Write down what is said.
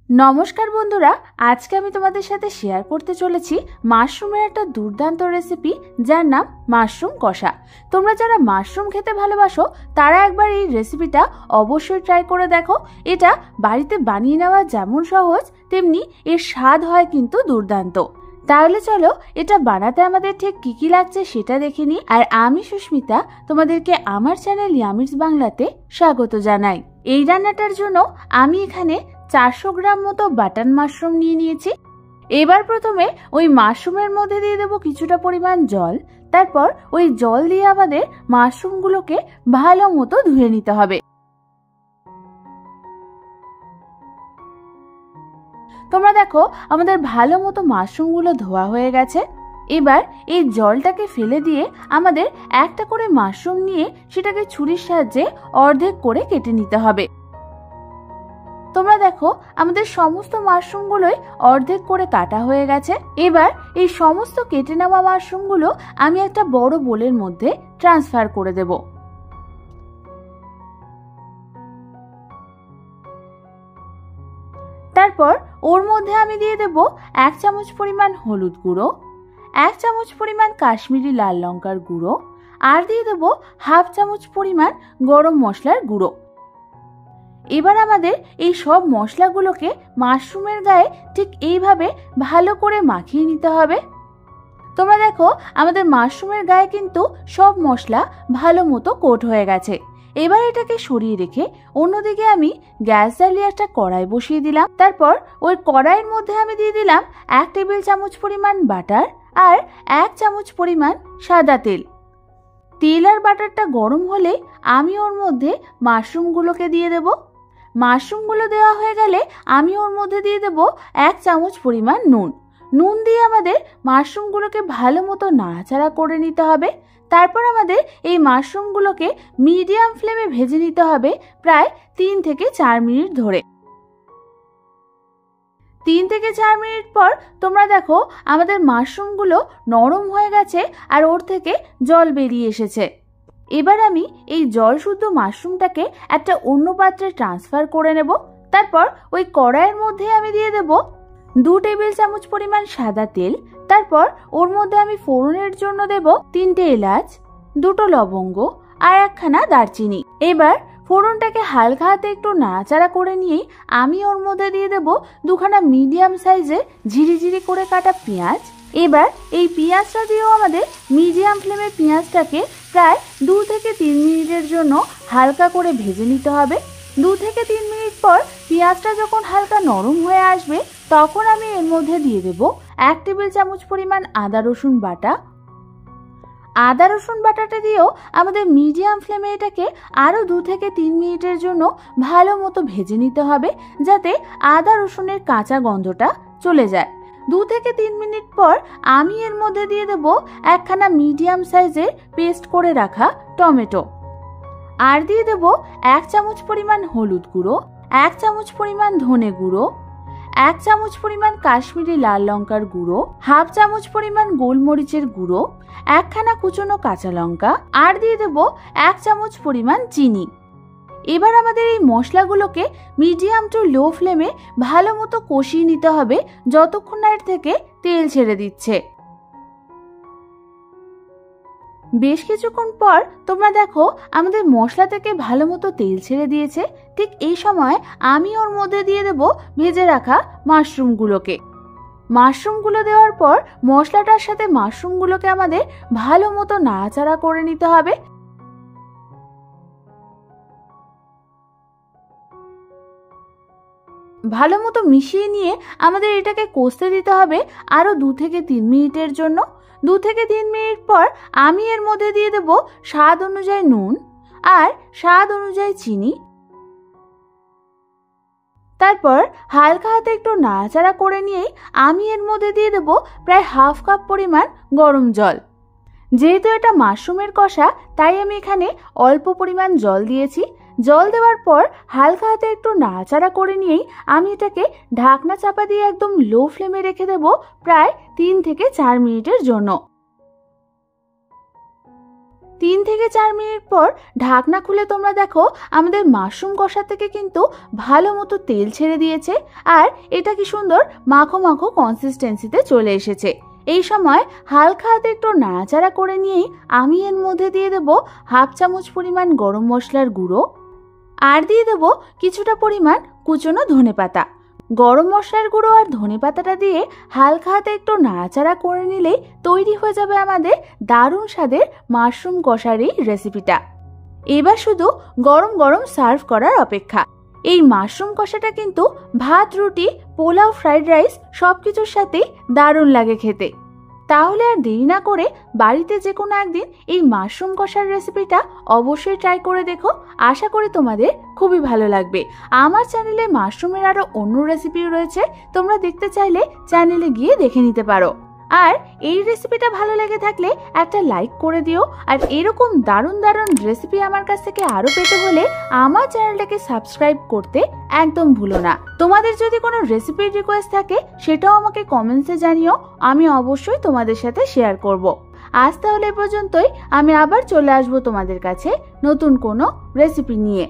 নমস্কার বন্ধুরা, আজকে আমি তোমাদের সাথে শেয়ার করতে চলেছি মাশরুমের একটা দুর্দান্ত রেসিপি, যার নাম মাশরুম কষা। তোমরা যারা মাশরুম খেতে ভালোবাসো তারা একবার এই রেসিপিটা অবশ্যই ট্রাই করে দেখো। এটা বাড়িতে বানিয়ে নেওয়া যেমন সহজ, তেমনি এর স্বাদ হয় কিন্তু দুর্দান্ত। তাহলে চলো এটা বানাতে আমাদের ঠিক কি কি লাগছে সেটা দেখে নিই। আর আমি সুস্মিতা তোমাদেরকে আমার চ্যানেল ইয়ামিস বাংলাতে স্বাগত জানাই। এই রান্নাটার জন্য আমি এখানে 400 গ্রাম মতো বাটন মাশরুম নিয়ে নিয়েছি। এবার প্রথমে ওই মাশরুমের মধ্যে দিয়ে দেবো কিছুটা পরিমাণ জল। তারপর ওই জল দিয়ে আমাদের মাশরুমগুলোকে ভালো মতো ধুয়ে নিতে হবে। তোমরা দেখো আমাদের ভালো মতো মাশরুমগুলো ধোয়া হয়ে গেছে। এবার এই জলটাকে ফেলে দিয়ে আমাদের একটা করে মাশরুম নিয়ে সেটাকে ছুরির সাহায্যে অর্ধেক করে কেটে নিতে হবে। তোমরা দেখো আমাদের সমস্ত মাশরুমগুলোই অর্ধেক করে কাটা হয়ে গেছে। এবার এই সমস্ত কেটে নেওয়া মাশরুমগুলো আমি একটা বড় বোলের মধ্যে ট্রান্সফার করে দেব। তারপর ওর মধ্যে আমি দিয়ে দেব 1 চামচ পরিমাণ হলুদ গুঁড়ো, 1 চামচ পরিমাণ কাশ্মীরি লাল লঙ্কার গুঁড়ো, আর দিয়ে দেব 1/2 চামচ পরিমাণ গরম মশলার গুঁড়ো। এবার আমাদের এই সব মশলাগুলোকে মাশরুমের গায়ে ঠিক এইভাবে ভালো করে মাখিয়ে নিতে হবে। তোমরা দেখো আমাদের মাশরুমের গায়ে কিন্তু সব মশলা ভালো মতো কোট হয়ে গেছে। এবার এটাকে সরিয়ে রেখে অন্যদিকে আমি গ্যাস জ্বালিয়ে একটা কড়াই বসিয়ে দিলাম। তারপর ওই কড়াইয়ের মধ্যে আমি দিয়ে দিলাম 1 টেবিল চামচ পরিমাণ বাটার আর 1 চামচ পরিমাণ সাদা তেল। তেল আর বাটারটা গরম হলে আমি ওর মধ্যে মাশরুমগুলোকে দিয়ে দেব। মাশরুমগুলো দেওয়া হয়ে গেলে আমি ওর মধ্যে দিয়ে দেব 1 চামচ পরিমাণ নুন। নুন দিয়ে আমাদের মাশরুমগুলোকে ভালো মতো নাড়াচাড়া করে নিতে হবে। তারপর আমাদের এই মাশরুমগুলোকে মিডিয়াম ফ্লেমে ভেজে নিতে হবে প্রায় 3 থেকে 4 মিনিট ধরে। 3 থেকে 4 মিনিট পর তোমরা দেখো আমাদের মাশরুমগুলো নরম হয়ে গেছে আর ওর থেকে জল বেরিয়ে এসেছে। এবার আমি এই জল শুদ্ধ মাশরুমটাকে একটা অন্য পাত্রে ট্রান্সফার করে নেব। তারপর ওই কড়াইয়ের মধ্যে আমি দিয়ে দেব 2 টেবিল চামচ পরিমাণ সাদা তেল। তারপর ওর মধ্যে আমি ফোড়নের জন্য দেব 3টে এলাচ, 2টো লবঙ্গ আর 1খানা দারচিনি। এবার ফোড়নটাকে হালকা হাতে একটু নাড়াচাড়া করে নিয়েই আমি ওর মধ্যে দিয়ে দেব 2খানা মিডিয়াম সাইজের ঝিরিঝিরি করে কাটা পেঁয়াজ। এবার এই পেঁয়াজটা দিয়েও আমাদের মিডিয়াম ফ্লেমে পেঁয়াজটাকে প্রায় 2 থেকে 3 মিনিটের জন্য হালকা করে ভেজে নিতে হবে। 2 থেকে 3 মিনিট পর পেঁয়াজটা যখন হালকা নরম হয়ে আসবে তখন আমি এর মধ্যে দিয়ে দেব 1 টেবিল চামচ পরিমাণ আদা রসুন বাটা। আদা রসুন বাটাটা দিয়েও আমাদের মিডিয়াম ফ্লেমে এটাকে আরও 2 থেকে 3 মিনিটের জন্য ভালো মতো ভেজে নিতে হবে, যাতে আদা রসুনের কাঁচা গন্ধটা চলে যায়। 2 থেকে 3 মিনিট পর আমি এর মধ্যে দিয়ে দেব 1খানা মিডিয়াম সাইজের পেস্ট করে রাখা টমেটো, আর দিয়ে দেব 1 চামচ পরিমাণ হলুদ গুঁড়ো, 1 চামচ পরিমাণ ধনে গুঁড়ো, 1 চামচ পরিমাণ কাশ্মীরি লাল লঙ্কার গুঁড়ো, 1/2 চামচ পরিমাণ গোলমরিচের গুঁড়ো, 1খানা কুচনো কাঁচা লঙ্কা, আর দিয়ে দেব 1 চামচ পরিমাণ চিনি। এবার আমাদের এই মশলাগুলোকে মিডিয়াম টু লো ফ্লেমে ভালো মতো কষিয়ে নিতে হবে যতক্ষণ না এর থেকে তেল ছেড়ে দিচ্ছে। বেশ কিছুক্ষণ পর তোমরা দেখো আমাদের মশলা থেকে ভালো মতো তেল ছেড়ে দিয়েছে। ঠিক এই সময় আমি ওর মধ্যে দিয়ে দেব ভেজে রাখা মাশরুমগুলোকে। মাশরুমগুলো দেওয়ার পর মশলাটার সাথে মাশরুমগুলোকে আমাদের ভালো মতো নাড়াচাড়া করে নিতে হবে। ভালো মতো মিশিয়ে নিয়ে আমাদের এটাকে কষতে দিতে হবে আরও 2 থেকে 3 মিনিটের জন্য। 2 থেকে 3 মিনিট পর আমি এর মধ্যে দিয়ে দেব স্বাদ অনুযায়ী নুন আর স্বাদ অনুযায়ী চিনি। তারপর হালকা হাতে একটু নাড়াচাড়া করে নিয়েই আমি এর মধ্যে দিয়ে দেব প্রায় 1/2 কাপ পরিমাণ গরম জল। যেহেতু এটা মাশরুমের কষা তাই আমি এখানে অল্প পরিমাণ জল দিয়েছি। জল দেওয়ার পর হালকা হাতে একটু নাড়াচাড়া করে নিয়েই আমি এটাকে ঢাকনা চাপা দিয়ে একদম লো ফ্লেমে রেখে দেব প্রায় 3 থেকে 4 মিনিটের জন্য। 3 থেকে 4 মিনিট পর ঢাকনা খুলে তোমরা দেখো আমাদের মাশরুম কষা থেকে কিন্তু ভালো মতো তেল ছেড়ে দিয়েছে আর এটা কি সুন্দর মাখো মাখো কনসিস্টেন্সিতে চলে এসেছে। এই সময় হালকা হাতে একটু নাড়াচাড়া করে নিয়েই আমি এর মধ্যে দিয়ে দেব হাফ চামচ পরিমাণ গরম মশলার গুঁড়ো আর দিয়ে দেব কিছুটা পরিমাণ কুচনো ধনেপাতা। গরম মশলার গুঁড়ো আর ধনেপাতাটা দিয়ে হালকা হাতে একটু নাড়াচাড়া করে নিলেই তৈরি হয়ে যাবে আমাদের দারুণ স্বাদের মাশরুম কষার এই রেসিপিটা। এবার শুধু গরম গরম সার্ভ করার অপেক্ষা। এই মাশরুম কষাটা কিন্তু ভাত, রুটি, পোলাও, ফ্রাইড রাইস সবকিছুর সাথেই দারুণ লাগে খেতে। তাহলে আর দেরি না করে বাড়িতে যে কোনো একদিন এই মাশরুম কষার রেসিপিটা অবশ্যই ট্রাই করে দেখো। আশা করি তোমাদের খুবই ভালো লাগবে। আমার চ্যানেলে মাশরুমের আরও অন্য রেসিপিও রয়েছে, তোমরা দেখতে চাইলে চ্যানেলে গিয়ে দেখে নিতে পারো। আর এই রেসিপিটা ভালো লেগে থাকলে একটা লাইক করে দিও। আর এরকম দারুণ দারুণ রেসিপি আমার কাছ থেকে আরও পেতে হলে আমার চ্যানেলটাকে সাবস্ক্রাইব করতে একদম ভুলো না। তোমাদের যদি কোনো রেসিপির রিকোয়েস্ট থাকে সেটাও আমাকে কমেন্টসে জানিও, আমি অবশ্যই তোমাদের সাথে শেয়ার করব। আজ তাহলে এ পর্যন্তই, আমি আবার চলে আসবো তোমাদের কাছে নতুন কোনো রেসিপি নিয়ে।